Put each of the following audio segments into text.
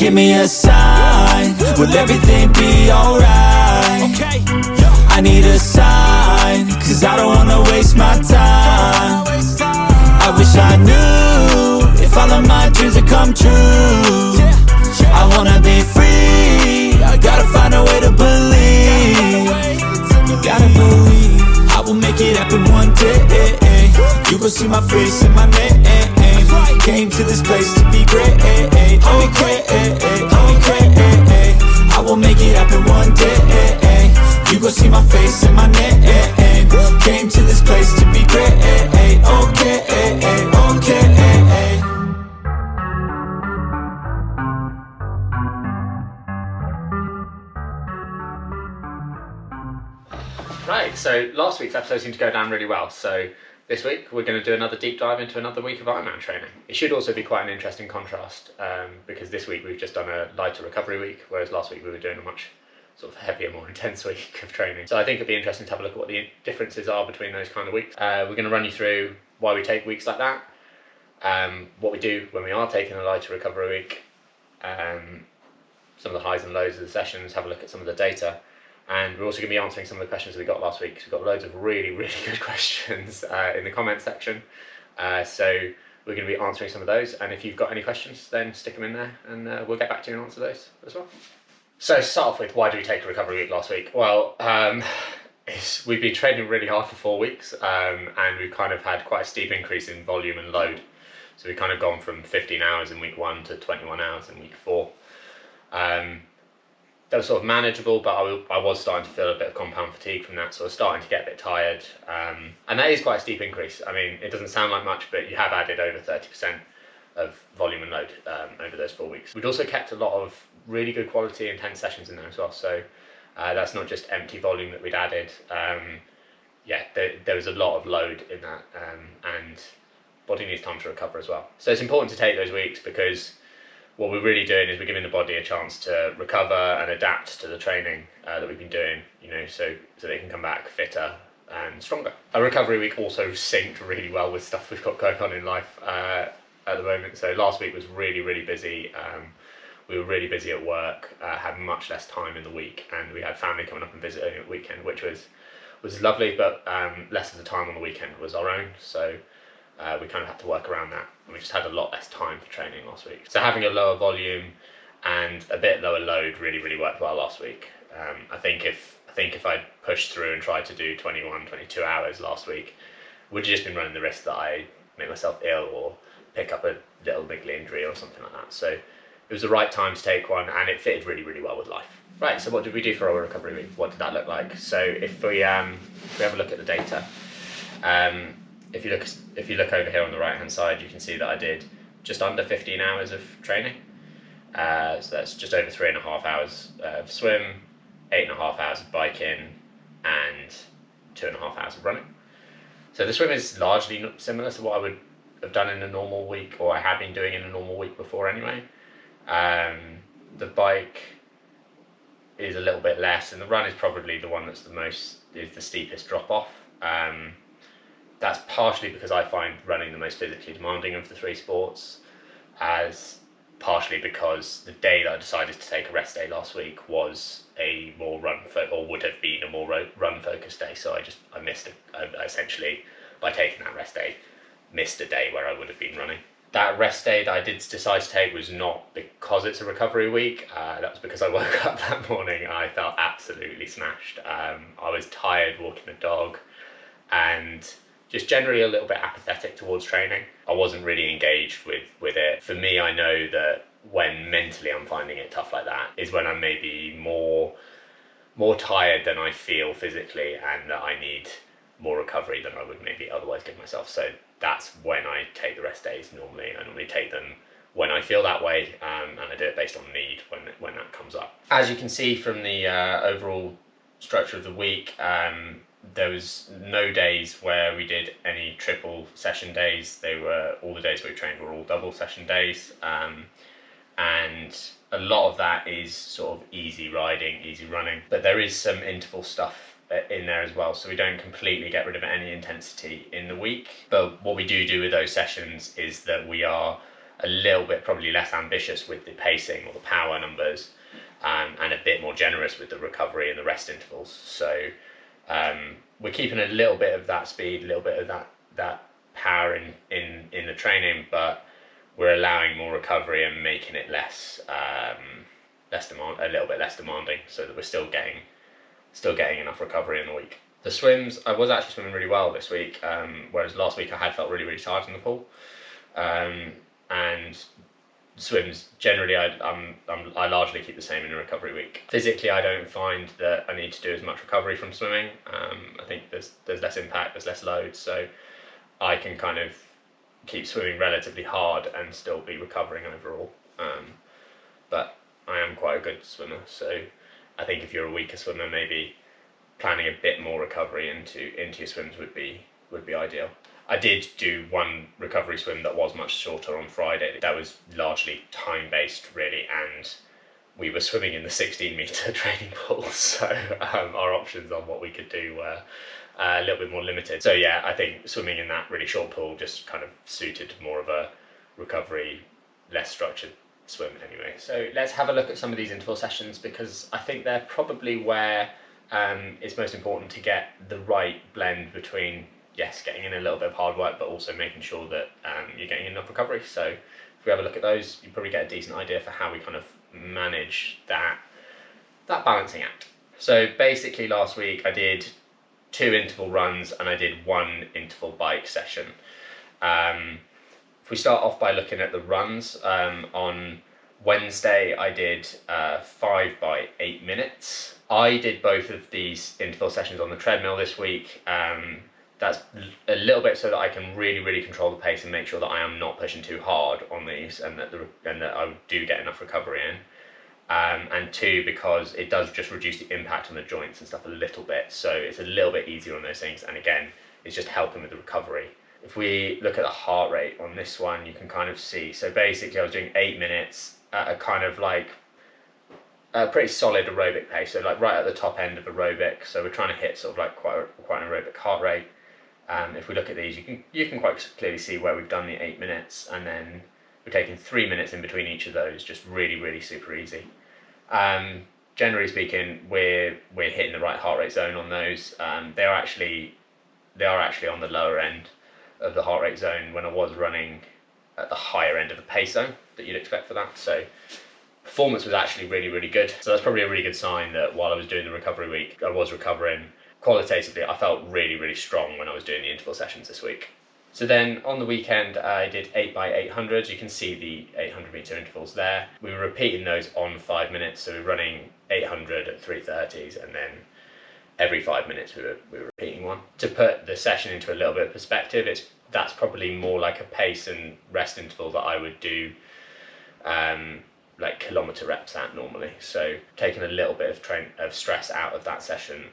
give me a sign. Will everything be alright? I need a sign, cause I don't wanna waste my time. I wish I knew if all of my dreams would come true. I wanna be free, I gotta find a way to believe. Gotta believe I will make it happen one day. You gon' see my face and my name. Came to this place to be great. Okay, I will make it happen one day. You gon' see my face and my name. Came to this place to be great. Okay. Right, so last week's episode seemed to go down really well, so this week we're going to do another deep dive into another week of Ironman training. It should also be quite an interesting contrast, because this week we've just done a lighter recovery week, whereas last week we were doing a much sort of heavier, more intense week of training. So I think it'd be interesting to have a look at what the differences are between those kind of weeks. We're going to run you through why we take weeks like that, what we do when we are taking a lighter recovery week, some of the highs and lows of the sessions, have a look at some of the data. And we're also going to be answering some of the questions that we got last week, because we got loads of really good questions in the comment section. So we're going to be answering some of those, and if you've got any questions, then stick them in there and we'll get back to you and answer those as well. So to start off with, why did we take a recovery week last week? Well, we've been training really hard for 4 weeks, and we've kind of had quite a steep increase in volume and load. So we've kind of gone from 15 hours in week 1 to 21 hours in week 4. That was sort of manageable, but I was starting to feel a bit of compound fatigue from that, so I was starting to get a bit tired. And that is quite a steep increase. I mean, it doesn't sound like much, but you have added over 30% of volume and load over those 4 weeks. We'd also kept a lot of really good quality intense sessions in there as well, so that's not just empty volume that we'd added. There was a lot of load in that, and body needs time to recover as well. So it's important to take those weeks, because what we're really doing is we're giving the body a chance to recover and adapt to the training that we've been doing, so they can come back fitter and stronger. A recovery week also synced really well with stuff we've got going on in life at the moment. So last week was really busy. We were really busy at work, had much less time in the week, and we had family coming up and visiting at the weekend, which was lovely, but less of the time on the weekend was our own, so we kind of had to work around that, and we just had a lot less time for training last week. So having a lower volume and a bit lower load really worked well last week. I think if I'd pushed through and tried to do 21, 22 hours last week, would have just been running the risk that I make myself ill or pick up a little niggly injury or something like that. So it was the right time to take one, and it fitted really well with life. Right, so what did we do for our recovery week? What did that look like? So if we have a look at the data, if you look over here on the right hand side, you can see that I did just under 15 hours of training. So that's just over 3.5 hours of swim, 8.5 hours of biking, and 2.5 hours of running. So the swim is largely similar to what I would have done in a normal week, or I had been doing in a normal week before anyway. The bike is a little bit less, and the run is probably the one that's the steepest drop off. That's partially because I find running the most physically demanding of the 3 sports, as partially because the day that I decided to take a rest day last week was a more would have been a more run focused day. So I missed essentially, by taking that rest day, missed a day where I would have been running. That rest day that I did decide to take was not because it's a recovery week. That was because I woke up that morning and I felt absolutely smashed. I was tired walking the dog, and just generally a little bit apathetic towards training. I wasn't really engaged with it. For me, I know that when mentally I'm finding it tough like that is when I'm maybe more tired than I feel physically, and that I need more recovery than I would maybe otherwise give myself. So that's when I take the rest days normally. I normally take them when I feel that way, and I do it based on need when that comes up. As you can see from the overall structure of the week, there was no days where we did any triple session days. All the days we trained were all double session days, and a lot of that is sort of easy riding, easy running, but there is some interval stuff in there as well, so we don't completely get rid of any intensity in the week. But what we do with those sessions is that we are a little bit probably less ambitious with the pacing or the power numbers, and a bit more generous with the recovery and the rest intervals. So we're keeping a little bit of that speed, a little bit of that power in the training, but we're allowing more recovery and making it a little bit less demanding, so that we're still getting enough recovery in the week. The swims, I was actually swimming really well this week, whereas last week I had felt really tired in the pool. And swims generally I largely keep the same in a recovery week. Physically, I don't find that I need to do as much recovery from swimming. I think there's less impact, there's less load, so I can kind of keep swimming relatively hard and still be recovering overall. But I am quite a good swimmer, so I think if you're a weaker swimmer, maybe planning a bit more recovery into your swims would be ideal. I did do one recovery swim that was much shorter on Friday. That was largely time-based, really, and we were swimming in the 16-metre training pool, so our options on what we could do were a little bit more limited. So yeah, I think swimming in that really short pool just kind of suited more of a recovery, less structured swim anyway. So let's have a look at some of these interval sessions, because I think they're probably where it's most important to get the right blend between, yes, getting in a little bit of hard work, but also making sure that you're getting enough recovery. So if we have a look at those, you probably get a decent idea for how we kind of manage that balancing act. So basically last week I did 2 interval runs and I did 1 interval bike session. If we start off by looking at the runs, on Wednesday I did 5 by 8 minutes. I did both of these interval sessions on the treadmill this week. That's a little bit so that I can really control the pace and make sure that I am not pushing too hard on these, and that I do get enough recovery in. And 2, because it does just reduce the impact on the joints and stuff a little bit, so it's a little bit easier on those things, and again, it's just helping with the recovery. If we look at the heart rate on this one, you can kind of see, so basically I was doing 8 minutes at a kind of like a pretty solid aerobic pace, so like right at the top end of aerobic, so we're trying to hit sort of like quite an aerobic heart rate. If we look at these, you can quite clearly see where we've done the 8 minutes, and then we're taking 3 minutes in between each of those, just really super easy. Generally speaking, we're hitting the right heart rate zone on those. They are actually on the lower end of the heart rate zone when I was running at the higher end of the pace zone that you'd expect for that. So performance was actually really good. So that's probably a really good sign that while I was doing the recovery week, I was recovering. Qualitatively, I felt really strong when I was doing the interval sessions this week. So then on the weekend, I did 8 by 800. You can see the 800 meter intervals there. We were repeating those on 5 minutes. So we were running 800 at 3:30s, and then every 5 minutes we were repeating one. To put the session into a little bit of perspective, that's probably more like a pace and rest interval that I would do like kilometer reps at normally. So taking a little bit of stress out of that session,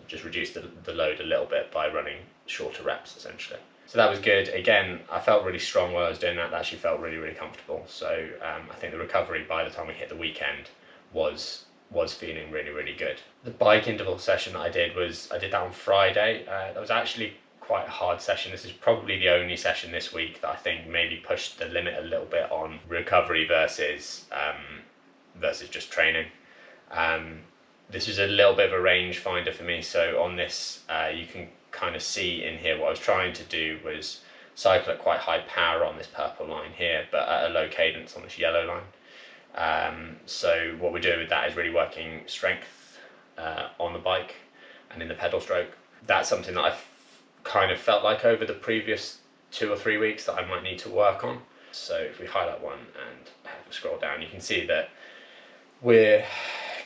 just reduced the load a little bit by running shorter reps essentially. So that was good. Again, I felt really strong while I was doing that. That actually felt really comfortable. So I think the recovery by the time we hit the weekend was feeling really good. The bike interval session that I did that on Friday. That was actually quite a hard session. This is probably the only session this week that I think maybe pushed the limit a little bit on recovery versus just training. This was a little bit of a range finder for me. So on this, you can kind of see in here what I was trying to do was cycle at quite high power on this purple line here, but at a low cadence on this yellow line. So what we're doing with that is really working strength on the bike and in the pedal stroke. That's something that I've kind of felt like over the previous 2 or 3 weeks that I might need to work on. So if we highlight one and have a scroll down, you can see that we're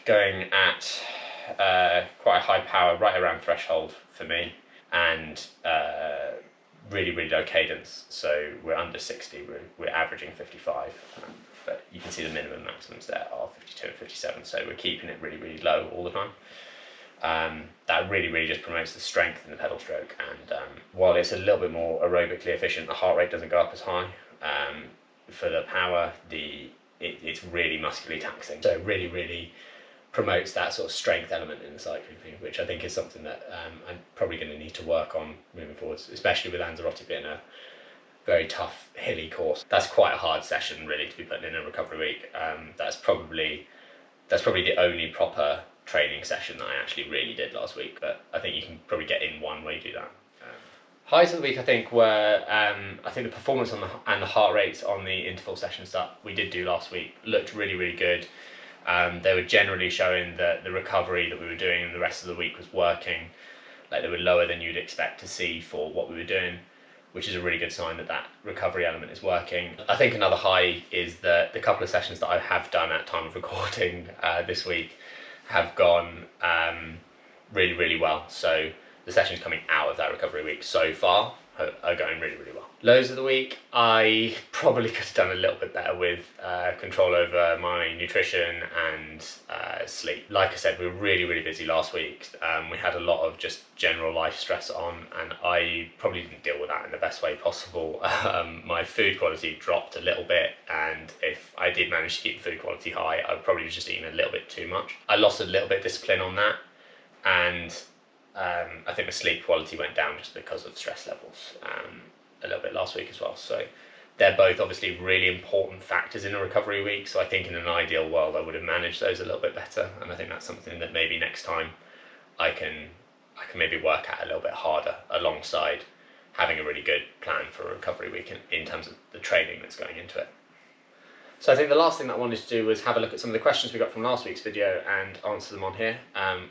going at quite a high power, right around threshold for me, and really low cadence. So we're under 60, we're averaging 55, but you can see the minimum maximums there are 52 and 57, so we're keeping it really low all the time. That really just promotes the strength in the pedal stroke, and while it's a little bit more aerobically efficient, the heart rate doesn't go up as high. For the power, it's really muscularly taxing, so it really promotes that sort of strength element in the cycling thing, which I think is something that I'm probably going to need to work on moving forwards, especially with Lanzarote being very tough hilly course. That's quite a hard session really to be putting in a recovery week. That's probably the only proper training session that I actually really did last week, but I think you can probably get in one way to do that. Highs of the week I think were, I think the performance and the heart rates on the interval sessions that we did do last week looked really, really good. They were generally showing that the recovery that we were doing in the rest of the week was working. Like they were lower than you'd expect to see for what we were doing, which is a really good sign that that recovery element is working. I think another high is that the couple of sessions that I have done at time of recording this week have gone really, really well. So the sessions coming out of that recovery week so far are going really, really well. Lows of the week, I probably could have done a little bit better with control over my nutrition and sleep. Like I said, we were really, really busy last week. We had a lot of just general life stress on, and I probably didn't deal with that in the best way possible. My food quality dropped a little bit, and if I did manage to keep the food quality high, I probably was just eating a little bit too much. I lost a little bit of discipline on that, and I think the sleep quality went down just because of stress levels a little bit last week as well. So they're both obviously really important factors in a recovery week. So I think in an ideal world I would have managed those a little bit better, and I think that's something that maybe next time I can maybe work at a little bit harder alongside having a really good plan for a recovery week in terms of the training that's going into it. So I think the last thing that I wanted to do was have a look at some of the questions we got from last week's video and answer them on here.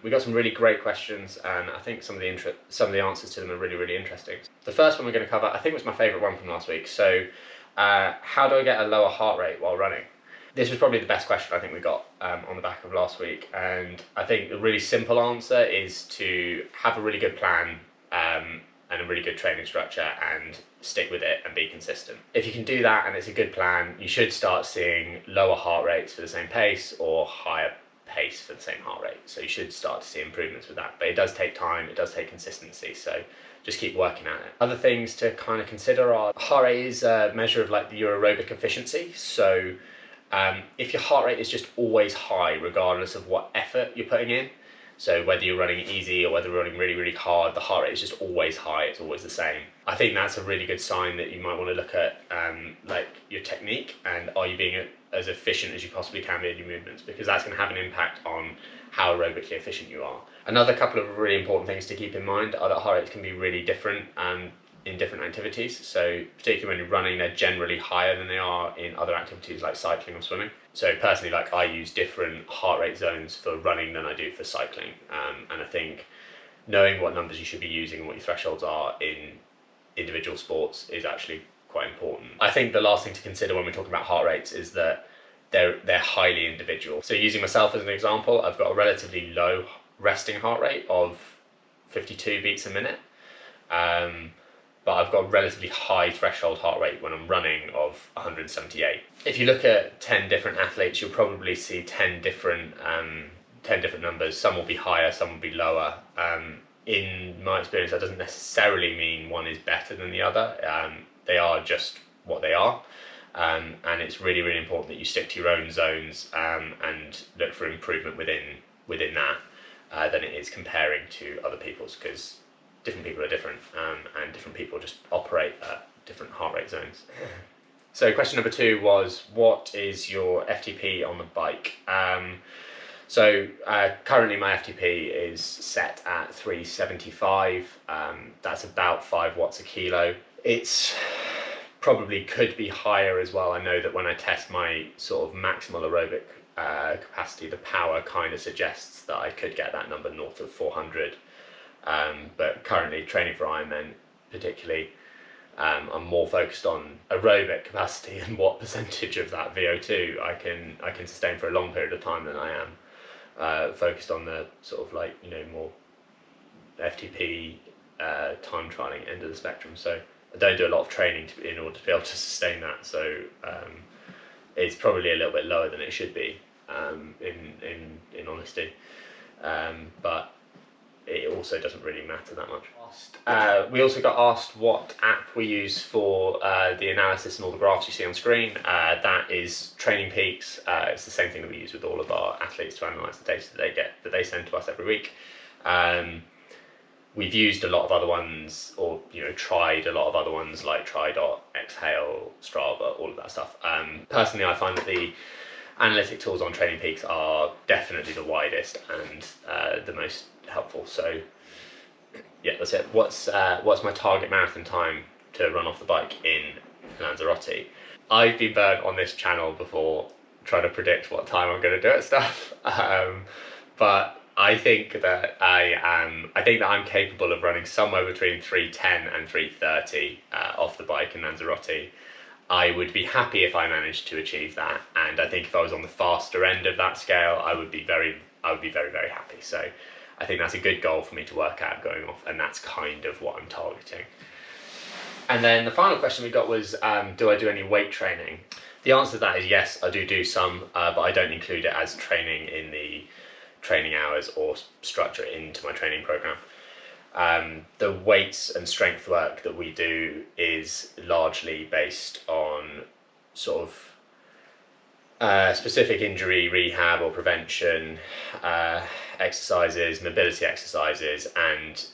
We got some really great questions, and I think some of the answers to them are really, really interesting. The first one we're going to cover, I think, was my favourite one from last week. So, how do I get a lower heart rate while running? This was probably the best question I think we got on the back of last week, and I think the really simple answer is to have a really good plan and a really good training structure and stick with it and be consistent. If you can do that and it's a good plan, you should start seeing lower heart rates for the same pace or higher pace for the same heart rate. So you should start to see improvements with that, but it does take time, it does take consistency, so just keep working at it. Other things to kind of consider are heart rate is a measure of like your aerobic efficiency. So if your heart rate is just always high regardless of what effort you're putting in, so whether you're running easy or whether you're running really, really hard, the heart rate is just always high, it's always the same. I think that's a really good sign that you might want to look at like your technique, and are you being as efficient as you possibly can be in your movements, because that's going to have an impact on how aerobically efficient you are. Another couple of really important things to keep in mind are that heart rates can be really different in different activities. So particularly when you're running, they're generally higher than they are in other activities like cycling or swimming. So personally, like I use different heart rate zones for running than I do for cycling. And I think knowing what numbers you should be using and what your thresholds are in individual sports is actually quite important. I think the last thing to consider when we're talking about heart rates is that they're highly individual. So using myself as an example, I've got a relatively low resting heart rate of 52 beats a minute. But I've got a relatively high threshold heart rate when I'm running of 178. If you look at 10 different athletes, you'll probably see 10 different numbers. Some will be higher, some will be lower. In my experience, that doesn't necessarily mean one is better than the other. They are just what they are. And it's really, really important that you stick to your own zones and look for improvement within that than it is comparing to other people's, because different people are different, and different people just operate at different heart rate zones. So question number 2 was, what is your FTP on the bike? So currently my FTP is set at 375. That's about 5 watts a kilo. It's probably could be higher as well. I know that when I test my sort of maximal aerobic capacity, the power kind of suggests that I could get that number north of 400. But currently training for Ironman particularly, I'm more focused on aerobic capacity and what percentage of that VO2 I can sustain for a long period of time than I am focused on the sort of like, you know, more FTP time trialing end of the spectrum. So I don't do a lot of training in order to be able to sustain that. So it's probably a little bit lower than it should be, in honesty, but it also doesn't really matter that much. We also got asked what app we use for the analysis and all the graphs you see on screen. That is Training Peaks. It's the same thing that we use with all of our athletes to analyse the data that they send to us every week. we've used a lot of other ones, or tried a lot of other ones like Tridot, Exhale, Strava, all of that stuff. Personally, I find that the analytic tools on Training Peaks are definitely the widest and the most helpful. So yeah, that's it. What's my target marathon time to run off the bike in Lanzarote? I've been burnt on this channel before trying to predict what time I'm going to do it stuff, but I think that I'm capable of running somewhere between 3:10 and 3:30 off the bike in Lanzarote. I would be happy if I managed to achieve that, and I think if I was on the faster end of that scale, I would be very, very happy. So I think that's a good goal for me to work at going off, and that's kind of what I'm targeting. And then the final question we got was, do I do any weight training? The answer to that is yes, I do some, but I don't include it as training in the training hours or structure it into my training program. The weights and strength work that we do is largely based on sort of specific injury rehab or prevention exercises, mobility exercises, and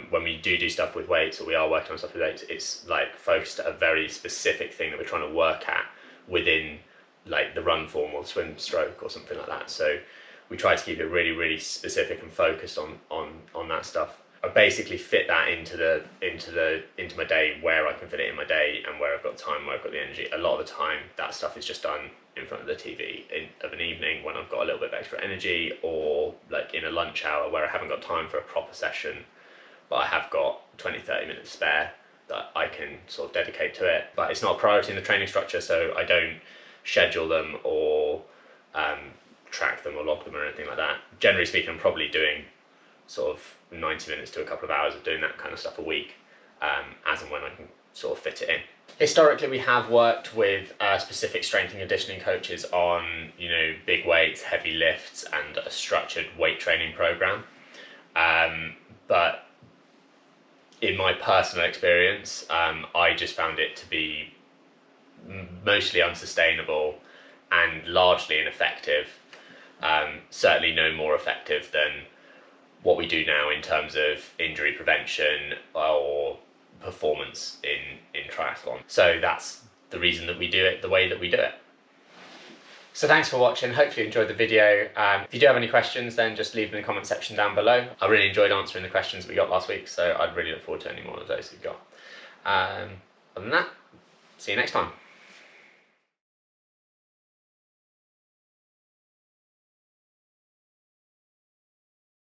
when we do stuff with weights, or we are working on stuff with weights, it's like focused at a very specific thing that we're trying to work at within like the run form or swim stroke or something like that. So we try to keep it really, really specific and focused on that stuff. I basically fit that into my day where I can fit it in my day and where I've got time, where I've got the energy. A lot of the time that stuff is just done in front of the TV of an evening when I've got a little bit of extra energy, or like in a lunch hour where I haven't got time for a proper session, but I have got 20-30 minutes spare that I can sort of dedicate to it. But it's not a priority in the training structure, so I don't schedule them or track them or log them or anything like that. Generally speaking, I'm probably doing sort of 90 minutes to a couple of hours of doing that kind of stuff a week, as and when I can sort of fit it in. Historically, we have worked with specific strength and conditioning coaches on, big weights, heavy lifts, and a structured weight training program. But in my personal experience, I just found it to be mostly unsustainable and largely ineffective. Certainly no more effective than what we do now in terms of injury prevention or performance in triathlon. So that's the reason that we do it the way that we do it. So thanks for watching. Hopefully you enjoyed the video. If you do have any questions, then just leave them in the comment section down below. I really enjoyed answering the questions we got last week, so I'd really look forward to any more of those we've got. Other than that, see you next time.